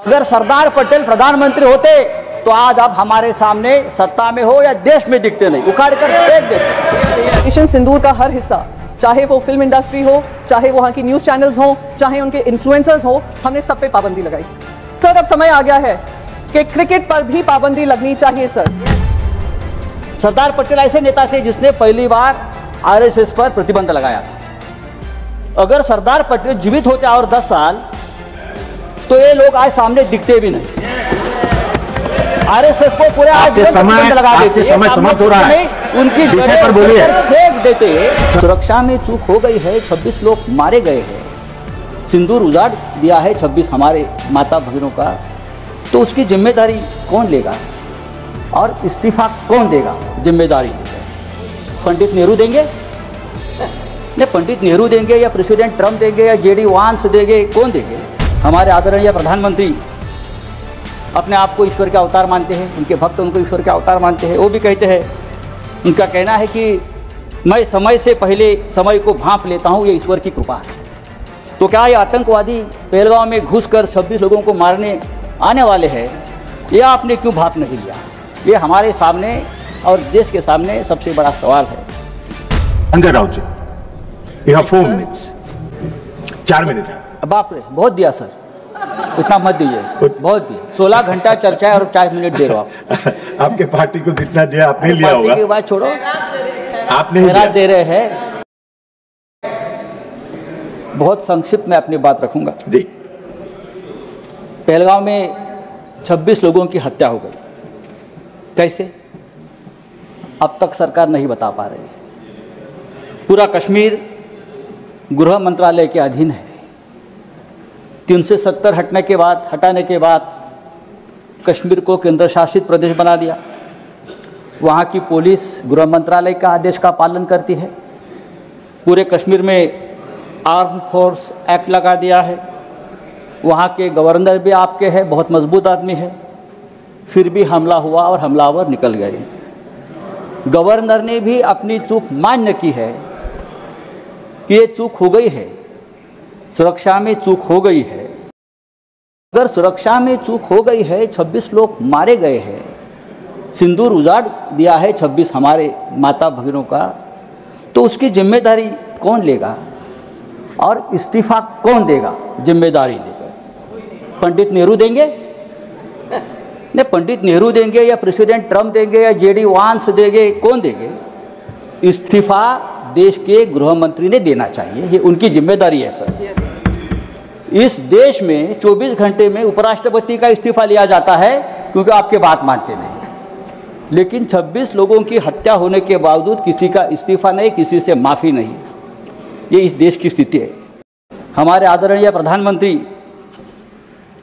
अगर सरदार पटेल प्रधानमंत्री होते तो आज आप हमारे सामने सत्ता में हो या देश में दिखते नहीं, उखाड़ कर फेंक देते। ऑपरेशन सिंदूर का हर हिस्सा, चाहे वो फिल्म इंडस्ट्री हो, चाहे वहां की न्यूज चैनल्स हो, चाहे उनके इन्फ्लुएंसर्स हो, हमने सब पे पाबंदी लगाई। सर अब समय आ गया है कि क्रिकेट पर भी पाबंदी लगनी चाहिए। सर सरदार पटेल ऐसे नेता थे जिसने पहली बार आरएसएस पर प्रतिबंध लगाया था। अगर सरदार पटेल जीवित होते और 10 साल तो ये लोग आज सामने दिखते भी नहीं। आरएसएस को पूरे आज प्रतिबंध लगा देते, समय समाप्त हो रहा है, उनकी विषय पर बोलिए। फेंक देते। सुरक्षा में चूक हो गई है, 26 लोग मारे गए हैं, सिंदूर उजाड़ दिया है 26 हमारे माता भगिनों का, तो उसकी जिम्मेदारी कौन लेगा और इस्तीफा कौन देगा? जिम्मेदारी पंडित नेहरू देंगे? नहीं, पंडित नेहरू देंगे या प्रेसिडेंट ट्रंप देंगे या जेडी वांस देंगे? कौन देंगे? हमारे आदरणीय प्रधानमंत्री अपने आप को ईश्वर के अवतार मानते हैं, उनके भक्त उनको ईश्वर के अवतार मानते हैं। वो भी कहते हैं, उनका कहना है कि मैं समय से पहले समय को भांप लेता हूं, ये ईश्वर की कृपा है। तो क्या ये आतंकवादी पहलगांव में घुसकर 26 लोगों को मारने आने वाले हैं? ये आपने क्यों भाप नहीं लिया? ये हमारे सामने और देश के सामने सबसे बड़ा सवाल है। संजय राउत जी, you have 4 minutes, 4 मिनट है। बाप रे, बहुत दिया सर, इतना मत दीजिए, बहुत दिया। 16 घंटा चर्चा है और 4 मिनट दे रहे हो आप। आपके पार्टी को जितना दिया आपने लिया होगा। पार्टी की बात छोड़ो, आपने मेरा दे रहे हैं। बहुत संक्षिप्त में अपनी बात रखूंगा जी। पहलगांव में 26 लोगों की हत्या हो गई, कैसे? अब तक सरकार नहीं बता पा रही। पूरा कश्मीर गृह मंत्रालय के अधीन है। 370 हटाने के बाद कश्मीर को केंद्र शासित प्रदेश बना दिया। वहाँ की पुलिस गृह मंत्रालय का आदेश का पालन करती है। पूरे कश्मीर में आर्म फोर्स एक्ट लगा दिया है। वहाँ के गवर्नर भी आपके हैं, बहुत मजबूत आदमी है। फिर भी हमला हुआ और हमलावर निकल गए। गवर्नर ने भी अपनी चूक मान्य की है कि ये चूक हो गई है, सुरक्षा में चूक हो गई है। अगर सुरक्षा में चूक हो गई है, 26 लोग मारे गए हैं, सिंदूर उजाड़ दिया है 26 हमारे माता भगिनों का, तो उसकी जिम्मेदारी कौन लेगा और इस्तीफा कौन देगा? जिम्मेदारी लेकर पंडित नेहरू देंगे? नहीं, पंडित नेहरू देंगे या प्रेसिडेंट ट्रंप देंगे या जेडी वांस देंगे? कौन देंगे? इस्तीफा देश के गृह मंत्री ने देना चाहिए, ये उनकी जिम्मेदारी है सर। इस देश में 24 घंटे में उपराष्ट्रपति का इस्तीफा लिया जाता है क्योंकि आपके बात मानते नहीं। लेकिन 26 लोगों की हत्या होने के बावजूद किसी का इस्तीफा नहीं, किसी से माफी नहीं। ये इस देश की स्थिति है। हमारे आदरणीय प्रधानमंत्री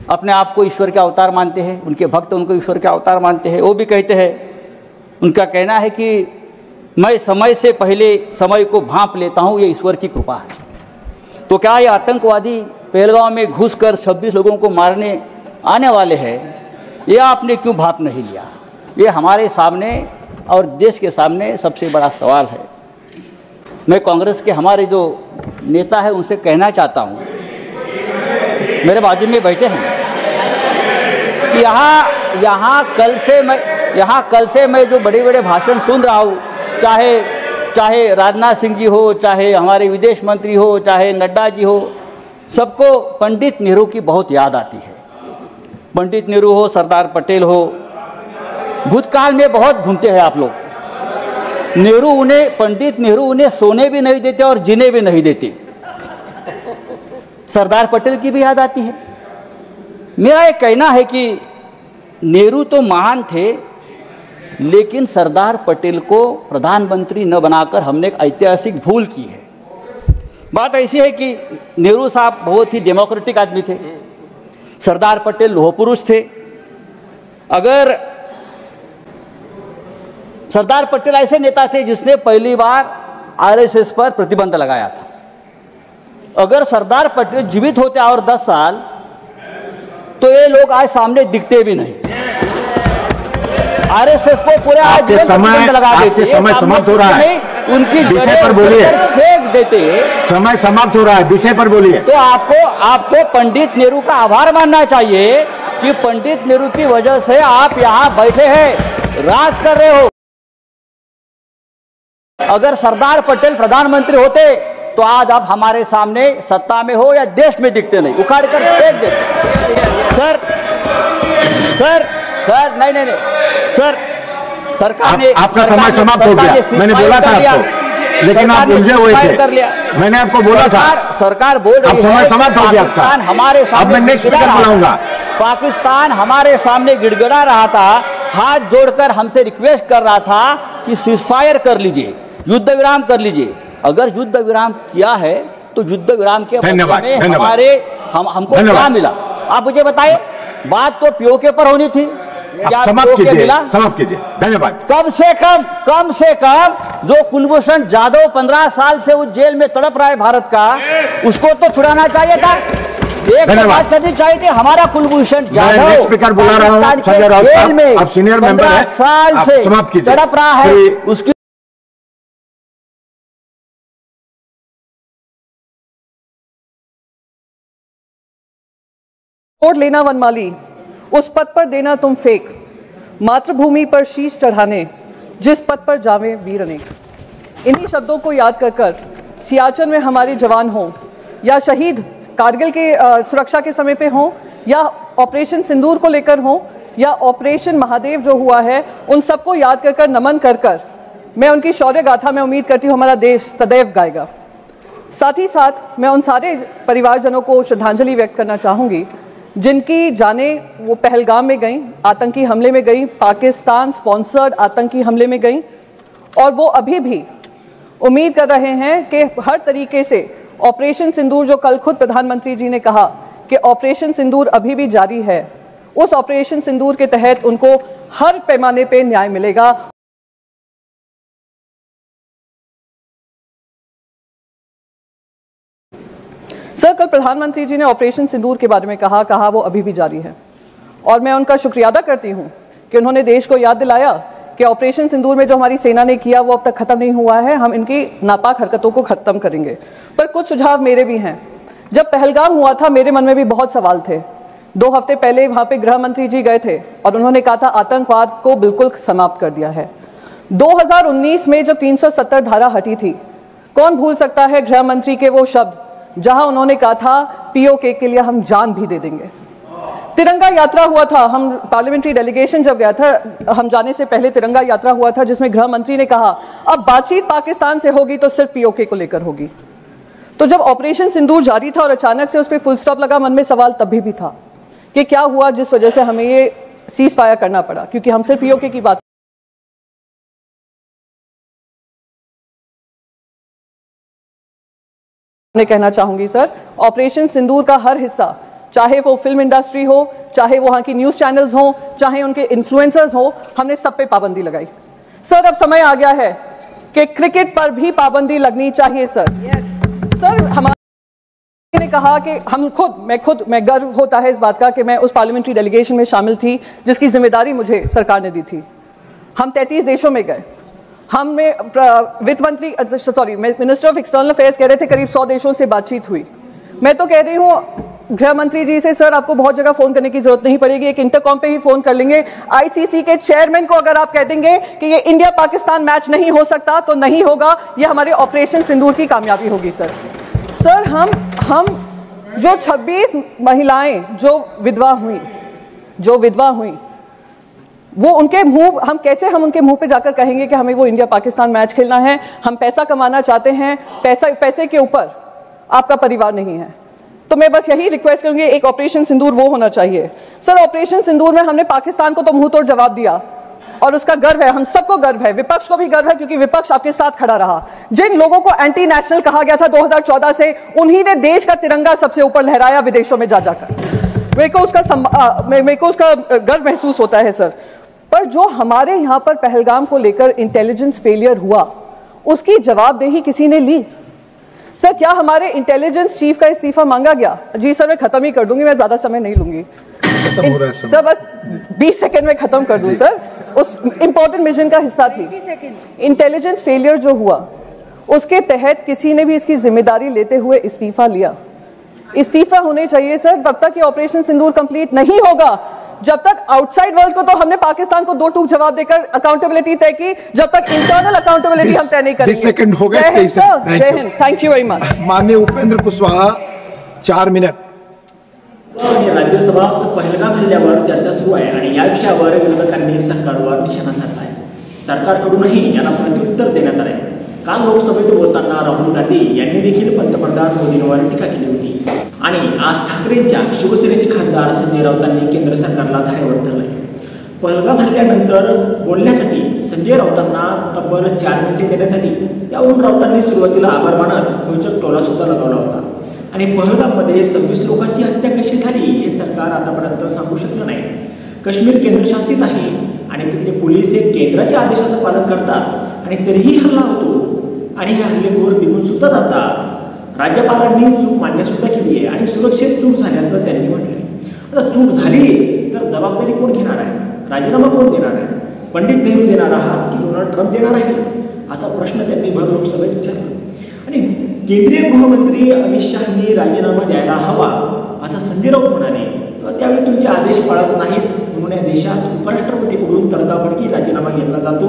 अपने आप को ईश्वर के अवतार मानते हैं, उनके भक्त उनको ईश्वर के अवतार मानते हैं। वो भी कहते हैं, उनका कहना है कि मैं समय से पहले समय को भांप लेता हूं, ये ईश्वर की कृपा है। तो क्या ये आतंकवादी पहलगांव में घुसकर 26 लोगों को मारने आने वाले हैं? ये आपने क्यों भाप नहीं लिया? ये हमारे सामने और देश के सामने सबसे बड़ा सवाल है। मैं कांग्रेस के हमारे जो नेता है उनसे कहना चाहता हूं, मेरे बाजू में बैठे हैं, यहाँ कल से मैं जो बड़े बड़े भाषण सुन रहा हूं, चाहे राजनाथ सिंह जी हो, चाहे हमारे विदेश मंत्री हो, चाहे नड्डा जी हो, सबको पंडित नेहरू की बहुत याद आती है। पंडित नेहरू हो, सरदार पटेल हो, भूतकाल में बहुत घूमते हैं आप लोग। पंडित नेहरू उन्हें सोने भी नहीं देते और जीने भी नहीं देते। सरदार पटेल की भी याद आती है। मेरा एक कहना है कि नेहरू तो महान थे, लेकिन सरदार पटेल को प्रधानमंत्री न बनाकर हमने एक ऐतिहासिक भूल की है। बात ऐसी है कि नेहरू साहब बहुत ही डेमोक्रेटिक आदमी थे, सरदार पटेल लोह पुरुष थे। अगर सरदार पटेल ऐसे नेता थे जिसने पहली बार आरएसएस पर प्रतिबंध लगाया था। अगर सरदार पटेल जीवित होते और 10 साल तो ये लोग आज सामने दिखते भी नहीं। आरएसएस को पूरे आज प्रतिबंध लगा देते, समय समाप्त हो रहा है, उनकी विषय पर बोलिए। फेंक देते, समय समाप्त हो रहा है, विषय पर बोलिए। तो आपको पंडित नेहरू का आभार मानना चाहिए कि पंडित नेहरू की वजह से आप यहां बैठे हैं, राज कर रहे हो। अगर सरदार पटेल प्रधानमंत्री होते तो आज आप हमारे सामने सत्ता में हो या देश में दिखते नहीं, उखाड़ कर फेंक देते। सर सर सर नहीं, सर सरकार ने आपका समय समाप्त हो गया। मैंने बोला था आपको, लेकिन आप उलझे हुए थे। मैंने आपको बोला था, सरकार बोल रही है समय समाप्त हो गया। पाकिस्तान हमारे सामने, अब मैं नेक्स्ट स्पीकर बुलाऊंगा। पाकिस्तान हमारे सामने गिड़गिड़ा रहा था, हाथ जोड़कर हमसे रिक्वेस्ट कर रहा था कि सीजफायर कर लीजिए, युद्ध विराम कर लीजिए। अगर युद्ध विराम किया है तो युद्ध विराम के बदले में हमको क्या मिला? आप मुझे बताइए। बात तो पीओके पर होनी थी, क्या पीओके मिला? समाप्त कीजिए, धन्यवाद। कम से कम जो कुलभूषण जाधव 15 साल से उस जेल में तड़प रहा है भारत का, उसको तो छुड़ाना चाहिए था। एक बात करनी चाहिए थी, हमारा कुलभूषण जाधव स्पीकर बुला रहा हूं, संजय राउत जेल में आप सीनियर मेंबर हैं, 15 साल से तड़प रहा है, उसकी वोट लेना वनमाली, उस पद पर देना तुम फेंक, मातृभूमि पर शीश चढ़ाने, जिस पद पर जावे वीर अनेक। इन्हीं शब्दों को याद कर सियाचिन में हमारे जवान हों या शहीद कारगिल के सुरक्षा के समय पे हों या ऑपरेशन सिंदूर को लेकर हों या ऑपरेशन महादेव जो हुआ है, उन सबको याद कर नमन कर मैं उनकी शौर्य गाथा में उम्मीद करती हूं हमारा देश सदैव गाएगा। साथ ही साथ मैं उन सारे परिवारजनों को श्रद्धांजलि व्यक्त करना चाहूंगी जिनकी जाने वो पहलगाम में गई, आतंकी हमले में गई, पाकिस्तान स्पॉन्सर्ड आतंकी हमले में गई, और वो अभी भी उम्मीद कर रहे हैं कि हर तरीके से ऑपरेशन सिंदूर, जो कल खुद प्रधानमंत्री जी ने कहा कि ऑपरेशन सिंदूर अभी भी जारी है, उस ऑपरेशन सिंदूर के तहत उनको हर पैमाने पे न्याय मिलेगा। सर, कल प्रधानमंत्री जी ने ऑपरेशन सिंदूर के बारे में कहा वो अभी भी जारी है, और मैं उनका शुक्रिया अदा करती हूं कि उन्होंने देश को याद दिलाया कि ऑपरेशन सिंदूर में जो हमारी सेना ने किया वो अब तक खत्म नहीं हुआ है, हम इनकी नापाक हरकतों को खत्म करेंगे। पर कुछ सुझाव मेरे भी हैं। जब पहलगाम हुआ था मेरे मन में भी बहुत सवाल थे। 2 हफ्ते पहले वहां पे गृह मंत्री जी गए थे और उन्होंने कहा था आतंकवाद को बिल्कुल समाप्त कर दिया है। 2019 में जब 370 धारा हटी थी, कौन भूल सकता है गृह मंत्री के वो शब्द जहां उन्होंने कहा था पीओके के लिए हम जान भी दे देंगे। तिरंगा यात्रा हुआ था, हम पार्लियामेंट्री डेलीगेशन जब गया था, हम जाने से पहले तिरंगा यात्रा हुआ था जिसमें गृह मंत्री ने कहा अब बातचीत पाकिस्तान से होगी तो सिर्फ पीओके को लेकर होगी। तो जब ऑपरेशन सिंदूर जारी था और अचानक से उस पर फुल स्टॉप लगा, मन में सवाल तभी भी था कि क्या हुआ जिस वजह से हमें ये सीज फायर करना पड़ा, क्योंकि हम सिर्फ पीओके की बात मैं कहना चाहूंगी। सर, ऑपरेशन सिंदूर का हर हिस्सा, चाहे वो फिल्म इंडस्ट्री हो, चाहे वहां की न्यूज चैनल्स हो, चाहे उनके इन्फ्लुएंसर्स हो, हमने सब पे पाबंदी लगाई। सर, अब समय आ गया है कि क्रिकेट पर भी पाबंदी लगनी चाहिए। सर सर हमारे ने कहा कि मैं गर्व होता है इस बात का कि मैं उस पार्लियामेंट्री डेलीगेशन में शामिल थी जिसकी जिम्मेदारी मुझे सरकार ने दी थी। हम 33 देशों में गए। हमें वित्त मंत्री मिनिस्टर ऑफ एक्सटर्नल अफेयर्स कह रहे थे करीब 100 देशों से बातचीत हुई। मैं तो कह रही हूं गृह मंत्री जी से, सर आपको बहुत जगह फोन करने की जरूरत नहीं पड़ेगी, एक इंटरकॉम पे ही फोन कर लेंगे। आईसीसी के चेयरमैन को अगर आप कह देंगे कि ये इंडिया पाकिस्तान मैच नहीं हो सकता तो नहीं होगा, ये हमारे ऑपरेशन सिंदूर की कामयाबी होगी। सर हम जो 26 महिलाएं जो विधवा हुई वो उनके मुंह, हम उनके मुंह पे जाकर कहेंगे कि हमें वो इंडिया पाकिस्तान मैच खेलना है, हम पैसा कमाना चाहते हैं, पैसे के ऊपर आपका परिवार नहीं है। तो मैं बस यही रिक्वेस्ट करूंगी, एक ऑपरेशन सिंदूर वो होना चाहिए। सर, ऑपरेशन सिंदूर में हमने पाकिस्तान को तो मुंह तोड़ जवाब दिया और उसका गर्व है, हम सबको गर्व है, विपक्ष को भी गर्व है क्योंकि विपक्ष आपके साथ खड़ा रहा। जिन लोगों को एंटी नेशनल कहा गया था 2014 से, उन्हीं ने देश का तिरंगा सबसे ऊपर लहराया विदेशों में जाकर। मेरे को उसका गर्व महसूस होता है। सर, पर जो हमारे यहां पर पहलगाम को लेकर इंटेलिजेंस फेलियर हुआ, उसकी जवाबदेही किसी ने ली? सर, क्या हमारे इंटेलिजेंस चीफ का इस्तीफा मांगा गया? जी सर, मैं खत्म ही कर दूंगी, मैं ज्यादा समय नहीं लूंगी सर, बस 20 सेकंड में खत्म कर दूं। सर, उस इंपॉर्टेंट मिशन का हिस्सा थी इंटेलिजेंस फेलियर जो हुआ, उसके तहत किसी ने भी इसकी जिम्मेदारी लेते हुए इस्तीफा लिया? इस्तीफा होने चाहिए सर, तब तक ये ऑपरेशन सिंदूर कंप्लीट नहीं होगा जब तक आउटसाइड वर्ल्ड को तो हमने पाकिस्तान को 2 टूक जवाब देकर अकाउंटेबिलिटी तय की, जब तक इंटरनल अकाउंटेबिलिटी हम तय नहीं करेंगे। 20 सेकंड हो गए। जय Hind, thank you very much. माननीय उपेंद्र कुशवाहा 4 मिनिट। राज्यसभा पहलगाम हल्ल्यावर चर्चा सुरू आहे आणि या विषयावर विरोधकांनी सरकारवर निशाणा साधला आहे। सरकारकडूनही याला प्रत्युत्तर देण्यात आले। काल लोकसभेत बोलताना राहुल गांधी यांनी देखील पंतप्रधान मोदींवर टीका केली होती आणि आज ठाकरेंच्या शिवसेनेचे खासदार संजय राऊतांनी केंद्र सरकारला धारेवर धरले। पहलगाम हल्ल्यानंतर बोलण्यासाठी संजय राऊतांना तब्बल 4 मिनिटे देण्यात आली। त्यावरून राऊतांनी सुरुवातीला आभार मानत घोषक टोला सुद्धा लगावला होता आणि पहलगाममध्ये 26 लोकांची हत्या कशी झाली हे सरकार आतापर्यंत सांगू शकलं नाही। काश्मीर केंद्रशासित आहे आणि तिथले पोलीस हे केंद्राच्या आदेशाचं पालन करतात आणि तरीही हल्ला होतो आणि हे हल्लेखोर निघून सुद्धा जातात। राज्यपालांनी चूक मान्य सुद्धा केली आहे आणि सुरक्षित चूक झाल्याचं त्यांनी म्हटलं। आता चूक झाली तर जबाबदारी कोण घेणार आहे? राजीनामा कोण देणार आहे? पंडित नेहरू देणार आहात की डोनाल्ड ट्रम्प देणार आहे? असा प्रश्न त्यांनी भर लोकसभेत विचारला आणि केंद्रीय गृहमंत्री अमित शहांनी राजीनामा द्यायला हवा असं संजय राऊत म्हणाले। त्यावेळी तुमचे आदेश पाळत नाहीत म्हणून या देशात उपराष्ट्रपतीकडून तडकाफडकी राजीनामा घेतला जातो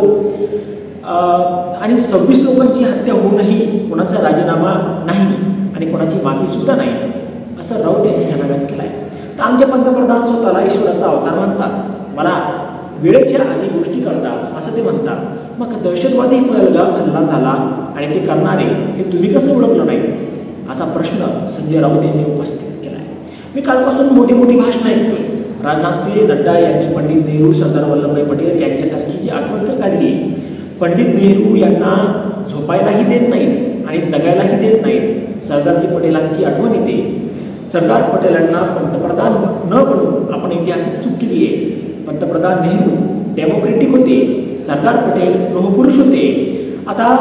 आणि 26 लोकांची हत्या होऊनही कोणाचा राजीनामा नाही आणि कोणाची माफी सुद्धा नाही असं राऊत यांनी घणाघात केला आहे। तर आमचे पंतप्रधान स्वतःला ईश्वराचा अवतार मानतात, मला वेळेच्या आधी गोष्टी कळतात असं ते म्हणतात। मग दहशतवादी पहलगाम हल्ला झाला आणि ते करणारे हे तुम्ही कसं ओळखलं नाही असा प्रश्न संजय राऊत यांनी उपस्थित केला आहे। मी कालपासून मोठी मोठी भाषणं ऐकतोय। राजनाथ सिंह, नड्डा यांनी पंडित नेहरू, सरदार वल्लभभाई पटेल यांच्यासारखी जी आठवण काढली, पंडित नेहरू यांना झोपायलाही देत नाहीत आणि जगायलाही देत नाहीत। सरदारजी पटेलांची आठवण येते। सरदार पटेलांना पंतप्रधान न बनवून आपण ऐतिहासिक चूक केली आहे। पंतप्रधान नेहरू डेमोक्रेटिक होते, सरदार पटेल लोहपुरुष होते। आता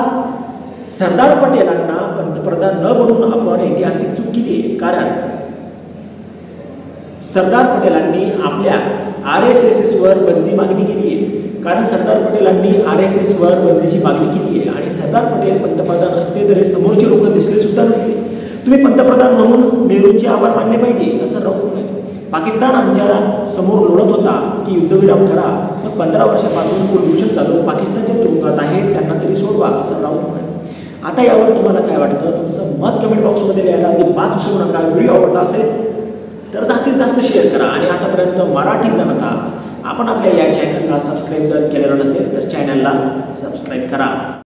सरदार पटेलांना पंतप्रधान न बनवून आपण ऐतिहासिक चूक केली आहे, कारण सरदार पटेलांनी आपल्या RSSवर बंदी मागणी केली आहे। कारण सरदार पटेलांनी RSSवर बंदीची मागणी केली आहे आणि सरदार पटेल पंतप्रधान असते तरी समोरचे लोक दिसले सुद्धा नसते। तुम्ही पंतप्रधान म्हणून नेहरूंचे आभार मानले पाहिजे असं राऊत म्हणाले। पाकिस्तान आमच्या समोर लढत होता की युद्धविराम करा, मग 15 वर्षापासून कुलभूषण जाधव पाकिस्तानच्या तुरुंगात आहेत, त्यांना तरी सोडवा असं राऊत म्हणाले। आता यावर तुम्हाला काय वाटतं? तुमचं मत कमेंट बॉक्समध्ये लिहायला अजिबात विसरू नका। व्हिडिओ आवडला असेल तर जास्तीत जास्त शेअर करा आणि आतापर्यंत मराठी जनता आपण आपल्या या चॅनलला सबस्क्राईब जर केलेलं नसेल तर चॅनलला सबस्क्राईब करा।